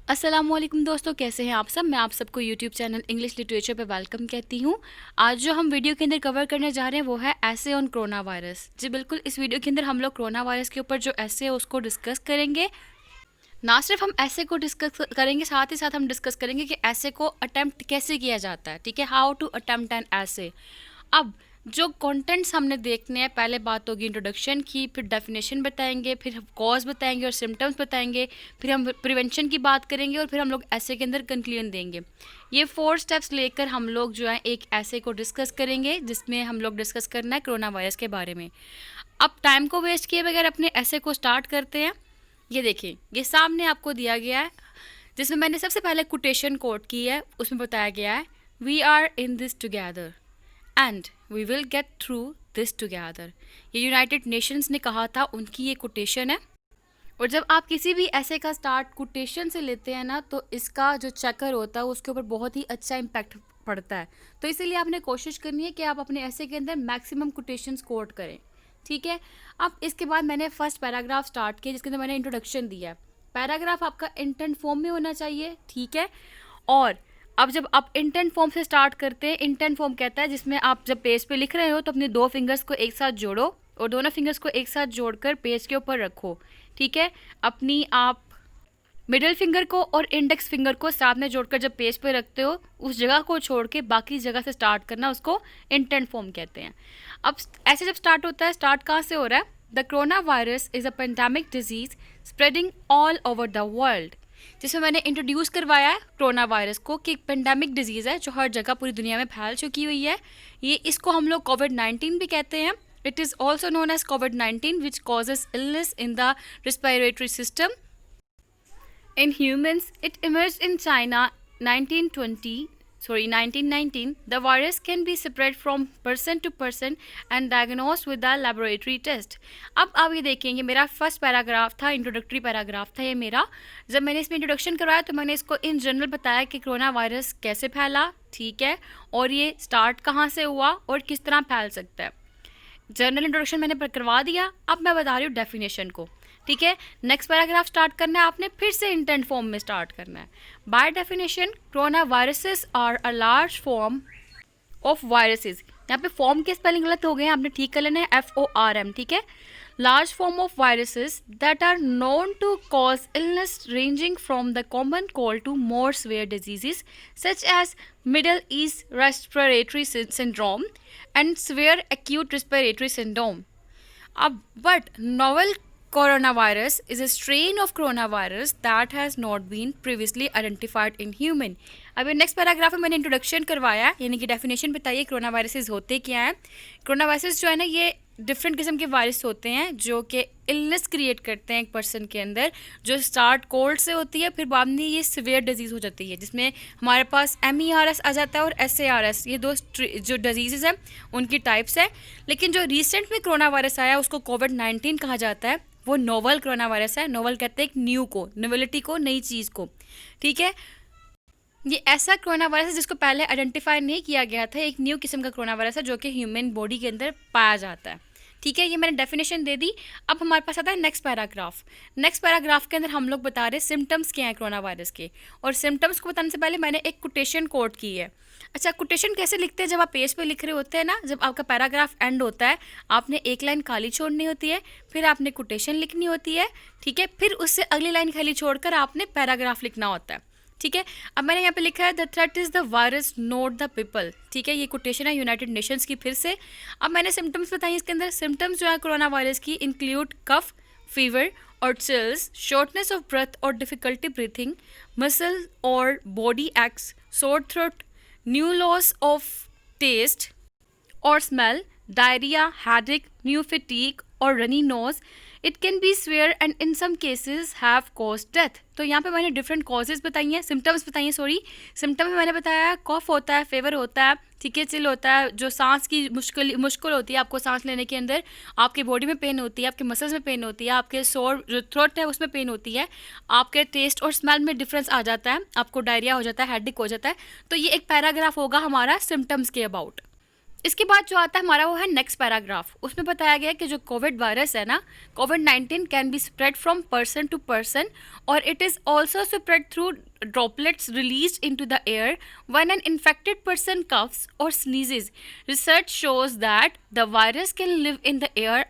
अस्सलामुअलैकुम दोस्तों, कैसे हैं आप सब। मैं आप सबको यूट्यूब चैनल इंग्लिश लिटरेचर पे वेलकम कहती हूँ। आज जो हम वीडियो के अंदर कवर करने जा रहे हैं वो है ऐसे ऑन कोरोना वायरस। जी बिल्कुल, इस वीडियो के अंदर हम लोग कोरोना वायरस के ऊपर जो ऐसे है उसको डिस्कस करेंगे। ना सिर्फ हम ऐसे को डिस्कस करेंगे, साथ ही साथ हम डिस्कस करेंगे कि ऐसे को अटेम्प्ट कैसे किया जाता है। ठीक है, हाउ टू अटेम्प्ट एन ऐसे। अब जो कंटेंट्स हमने देखने हैं, पहले बात होगी इंट्रोडक्शन की, फिर डेफिनेशन बताएंगे, फिर हम कॉज बताएंगे और सिम्टम्स बताएंगे, फिर हम प्रिवेंशन की बात करेंगे और फिर हम लोग ऐसे के अंदर कंक्लूजन देंगे। ये 4 स्टेप्स लेकर हम लोग जो है एक ऐसे को डिस्कस करेंगे, जिसमें हम लोग डिस्कस करना है कोरोना वायरस के बारे में। अब टाइम को वेस्ट किए बगैर अपने ऐसे को स्टार्ट करते हैं। ये देखिए, ये सामने आपको दिया गया है, जिसमें मैंने सबसे पहले कोटेशन कोट की है। उसमें बताया गया है, we are in this together and we will get through this together. ये यूनाइटेड नेशंस ने कहा था, उनकी ये कोटेशन है। और जब आप किसी भी ऐसे का स्टार्ट कोटेशन से लेते हैं ना, तो इसका जो चक्कर होता है उसके ऊपर बहुत ही अच्छा इम्पैक्ट पड़ता है। तो इसीलिए आपने कोशिश करनी है कि आप अपने ऐसे के अंदर मैक्सिमम कोटेशंस कोट करें। ठीक है, अब इसके बाद मैंने फर्स्ट पैराग्राफ स्टार्ट किया, जिसके अंदर मैंने इंट्रोडक्शन दिया है। पैराग्राफ आपका इंटेंट फॉर्म में होना चाहिए। ठीक है, और अब जब आप इंटेंट फॉर्म से स्टार्ट करते हैं, इंटेंट फॉर्म कहता है जिसमें आप जब पेज पे लिख रहे हो तो अपने 2 फिंगर्स को एक साथ जोड़ो और दोनों फिंगर्स को एक साथ जोड़कर पेज के ऊपर रखो। ठीक है, अपनी आप मिडिल फिंगर को और इंडेक्स फिंगर को साथ में जोड़कर जब पेज पे रखते हो, उस जगह को छोड़ के बाकी जगह से स्टार्ट करना, उसको इंटेंट फॉर्म कहते हैं। अब ऐसे जब स्टार्ट होता है, स्टार्ट कहाँ से हो रहा है? The corona virus is a pandemic disease spreading all over the world. जिसमें मैंने इंट्रोड्यूस करवाया है कोरोना वायरस को कि एक पेंडेमिक डिजीज़ है जो हर जगह पूरी दुनिया में फैल चुकी हुई है। ये इसको हम लोग कोविड-19 भी कहते हैं। It is also known as कोविड-19 which causes illness in the respiratory system in humans. It emerged in China 1919. The virus can be spread from person to person and diagnosed with a laboratory test. अब आप ये देखेंगे, मेरा first paragraph था, introductory paragraph था ये मेरा। जब मैंने इसमें इंट्रोडक्शन करवाया तो मैंने इसको इन जनरल बताया कि कोरोना वायरस कैसे फैला, ठीक है, और ये स्टार्ट कहाँ से हुआ और किस तरह फैल सकता है। जनरल इंट्रोडक्शन मैंने करवा दिया। अब मैं बता रही हूँ डेफिनेशन को। ठीक है, नेक्स्ट पैराग्राफ स्टार्ट करना है आपने, फिर से इंटेंट फॉर्म में स्टार्ट करना है। By definition, corona viruses are a large form of viruses. यहाँ पे फॉर्म के स्पेलिंग गलत हो गए हैं, आपने ठीक कर लेना है, FORM। ठीक है, large form of viruses that are known to cause illness ranging from the common cold to more severe diseases such as Middle East respiratory syndrome and severe acute respiratory syndrome. अब but novel coronavirus is a strain of coronavirus that has not been previously identified in human. अभी next paragraph में मैंने introduction करवाया, यानी कि definition बताइए corona viruses होते क्या हैं। कोरोना वायरसेस जो है ना, ये डिफरेंट किस्म के वायरस होते हैं जो कि इलनेस क्रिएट करते हैं एक पर्सन के अंदर, जो स्टार्ट कोल्ड से होती है, फिर बाद में ये सिवियर डिजीज़ हो जाती है, जिसमें हमारे पास MERS आ जाता है और SARS। ये दो जो डिजीज़ हैं उनकी टाइप्स है। लेकिन जो रिसेंट में कोरोना वायरस आया उसको कोविड-19 कहा जाता है। वो नोवल कोरोना वायरस है। नोवल कहते हैं एक न्यू को, नोवेलिटी को, नई चीज़ को। ठीक है, ये ऐसा कोरोना वायरस है जिसको पहले आइडेंटिफाई नहीं किया गया था। एक न्यू किस्म का कोरोना वायरस है जो कि ह्यूमन बॉडी के अंदर पाया जाता है। ठीक है, ये मैंने डेफिनेशन दे दी। अब हमारे पास आता है नेक्स्ट पैराग्राफ। नेक्स्ट पैराग्राफ के अंदर हम लोग बता रहे हैं सिम्टम्स क्या हैं कोरोना वायरस के, और सिम्टम्स को बताने से पहले मैंने एक कोटेशन कोट की है। अच्छा, कोटेशन कैसे लिखते हैं? जब आप पेज पे लिख रहे होते हैं ना, जब आपका पैराग्राफ एंड होता है, आपने एक लाइन खाली छोड़नी होती है, फिर आपने कोटेशन लिखनी होती है। ठीक है, फिर उससे अगली लाइन खाली छोड़कर आपने पैराग्राफ लिखना होता है। ठीक है, अब मैंने यहाँ पे लिखा है the threat is the virus note the people. ठीक है, ये कोटेशन है यूनाइटेड नेशंस की फिर से। अब मैंने सिम्टम्स बताई इसके अंदर। सिम्टम्स जो है कोरोना वायरस की इंक्लूड कफ, फीवर और चिल्स, शॉर्टनेस ऑफ ब्रेथ और डिफिकल्टी ब्रीथिंग, मसल और body aches, sore throat, new loss of taste और smell, diarrhoea, headache, new fatigue और runny nose. It can be severe and in some cases have cause death. तो यहाँ पे मैंने different causes बताई हैं, symptoms बताई हैं, सॉरी। सिम्टम्स में मैंने बताया कॉफ होता है, फेवर होता है, ठीक है, चिल होता है, जो सांस की मुश्किल होती है आपको सांस लेने के अंदर, आपके बॉडी में पेन होती है, आपके मसल्स में पेन होती है, आपके सोर जो थ्रोट है उसमें पेन होती है, आपके टेस्ट और स्मेल में डिफरेंस आ जाता है, आपको डायरिया हो जाता है, हेडेक हो जाता है। तो ये एक पैराग्राफ होगा हमारा सिम्टम्स के अबाउट। इसके बाद जो आता है हमारा वो है नेक्स्ट पैराग्राफ। उसमें बताया गया है कि जो कोविड वायरस है ना, कोविड-19 can be spread from person to person और it is also spread through droplets released into the air when an infected person coughs or sneezes. Research shows that the virus can live in the air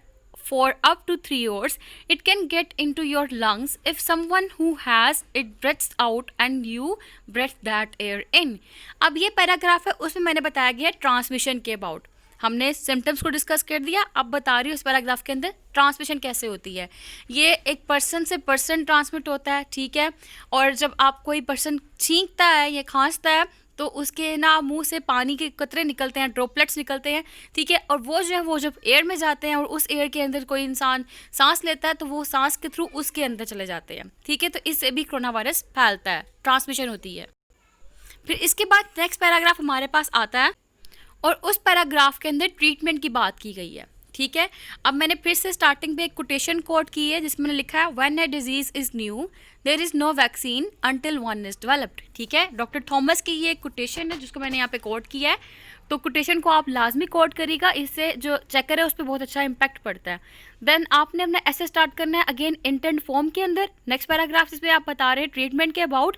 for up to 3 hours. It can get into your lungs if someone who has it breathes out and you breathe that air in. अब ये paragraph है, उसमें मैंने बताया गया है transmission के about. हमने सिम्टम्स को डिस्कस कर दिया, अब बता रही हूँ इस पैराग्राफ के अंदर ट्रांसमिशन कैसे होती है। ये एक पर्सन से पर्सन ट्रांसमिट होता है, ठीक है। और जब आप कोई पर्सन छींकता है या खांसता है तो उसके ना मुंह से पानी के कतरे निकलते हैं, ड्रॉपलेट्स निकलते हैं, ठीक है। और वो जो है वो जब एयर में जाते हैं और उस एयर के अंदर कोई इंसान सांस लेता है तो वो सांस के थ्रू उसके अंदर चले जाते हैं, ठीक है। तो इससे भी कोरोना वायरस फैलता है, ट्रांसमिशन होती है। फिर इसके बाद नेक्स्ट पैराग्राफ हमारे पास आता है और उस पैराग्राफ के अंदर ट्रीटमेंट की बात की गई है, ठीक है। अब मैंने फिर से स्टार्टिंग पे एक कोटेशन कोट की है जिसमें मैंने लिखा है when a disease is new there is no vaccine until one is developed, ठीक है। डॉक्टर थॉमस की ये कोटेशन है जिसको मैंने यहाँ पे कोट किया है। तो कोटेशन को आप लाजमी कोट करिएगा, इससे जो चेकर है उस पर बहुत अच्छा इंपैक्ट पड़ता है। देन आपने अपना ऐसे स्टार्ट करना है अगेन इंटेंट फॉर्म के अंदर। नेक्स्ट पैराग्राफ जिस पे आप बता रहे हैं ट्रीटमेंट के अबाउट,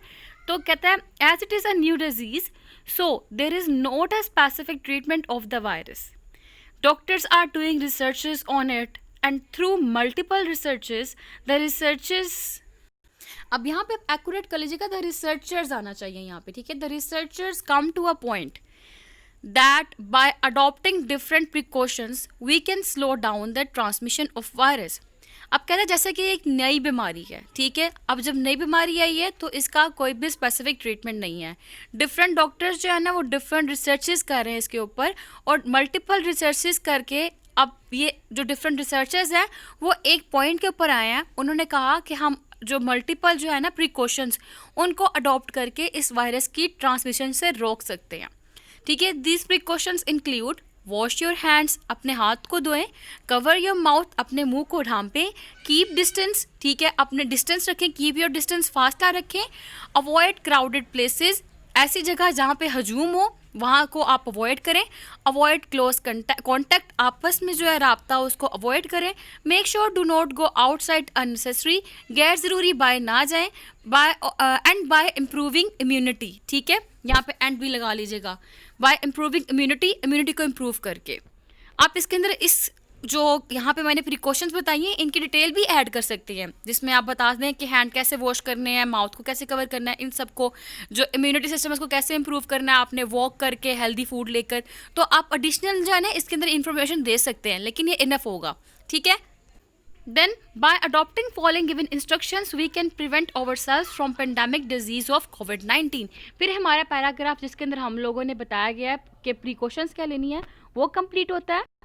तो कहता है as it is a new disease so there is not a specific treatment of the virus. Doctors are doing researches on it and through multiple researches the researchers, अब यहाँ पे एक्यूरेट कर लीजिएगा, the researchers आना चाहिए यहाँ पे, ठीक है। The researchers come to a point that by adopting different precautions we can slow down the transmission of virus. अब कहते हैं जैसे कि एक नई बीमारी है, ठीक है। अब जब नई बीमारी आई है तो इसका कोई भी स्पेसिफिक ट्रीटमेंट नहीं है। डिफरेंट डॉक्टर्स जो है ना वो डिफरेंट रिसर्चेस कर रहे हैं इसके ऊपर और मल्टीपल रिसर्चेस करके अब ये जो डिफरेंट रिसर्चर्स हैं वो एक पॉइंट के ऊपर आए हैं। उन्होंने कहा कि हम जो मल्टीपल जो है ना प्रिकॉशंस उनको अडॉप्ट करके इस वायरस की ट्रांसमिशन से रोक सकते हैं, ठीक है। This precautions include wash your hands, अपने हाथ को धोएं, कवर योर माउथ, अपने मुंह को ढांपें, कीप डिस्टेंस, ठीक है, अपने डिस्टेंस रखें, कीप योर डिस्टेंस फास्टा रखें, अवॉइड क्राउडेड प्लेसेस, ऐसी जगह जहाँ पे हजूम हो वहाँ को आप अवॉइड करें, अवॉइड क्लोज कॉन्टैक्ट, आपस में जो है राब्ता उसको अवॉइड करें, make sure do not go outside unnecessary, गैर ज़रूरी बाय ना जाएं, बाय इम्प्रूविंग इम्यूनिटी, ठीक है। यहाँ पे एंड भी लगा लीजिएगा, बाय इम्प्रूविंग इम्यूनिटी को इम्प्रूव करके। आप इसके अंदर इस जो यहाँ पे मैंने प्रिकॉशंस बताई हैं इनकी डिटेल भी ऐड कर सकते हैं जिसमें आप बता दें कि हैंड कैसे वॉश करने हैं, माउथ को कैसे कवर करना है, इन सबको जो इम्यूनिटी सिस्टम है उसको कैसे इंप्रूव करना है आपने वॉक करके, हेल्दी फूड लेकर। तो आप एडिशनल जो है ना इसके अंदर इंफॉर्मेशन दे सकते हैं, लेकिन ये इनफ होगा, ठीक है। Then, by adopting following given instructions, we can prevent ourselves from pandemic disease of COVID-19. फिर हमारा पैराग्राफ जिसके अंदर हम लोगों ने बताया गया है कि प्रिकॉशंस क्या लेनी है वो कंप्लीट होता है।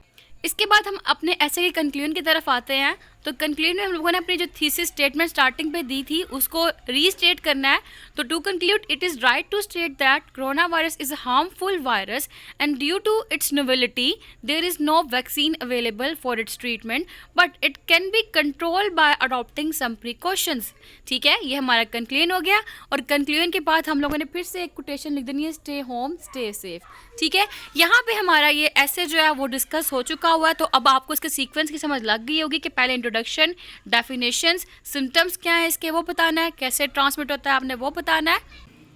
इसके बाद हम अपने ऐसे के कंक्लूजन की तरफ आते हैं। तो कंक्लूजन में हम लोगों ने अपनी जो थीसिस स्टेटमेंट स्टार्टिंग पे दी थी उसको रीस्टेट करना है। तो to conclude it is right to state that corona virus is a harmful virus and due to its novelty there is no vaccine available for its treatment but it can be control by adopting some precautions, ठीक है। ये हमारा conclusion हो गया और conclusion के बाद हम लोगों ने फिर से एक कोटेशन लिख देनी है, स्टे होम स्टे सेफ, ठीक है। यहाँ पे हमारा ये ऐसे जो है वो डिस्कस हो चुका हुआ है। तो अब आपको इसके सीक्वेंस की समझ लग गई होगी कि पहले इंट्रोडक्शन, डेफिनेशंस, सिम्टम्स क्या है इसके वो बताना है, कैसे ट्रांसमिट होता है आपने वो बताना है,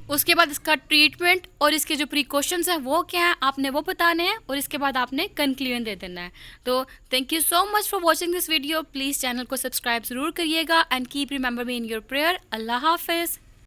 उसके बाद इसका ट्रीटमेंट और इसके जो प्रिकॉशंस हैं वो क्या है आपने वो बताने हैं और इसके बाद आपने कंक्लूजन दे देना है। तो thank you so much for watching this video. Please channel को सब्सक्राइब ज़रूर करिएगा and keep remember me in your prayer. अल्लाह हाफिज़।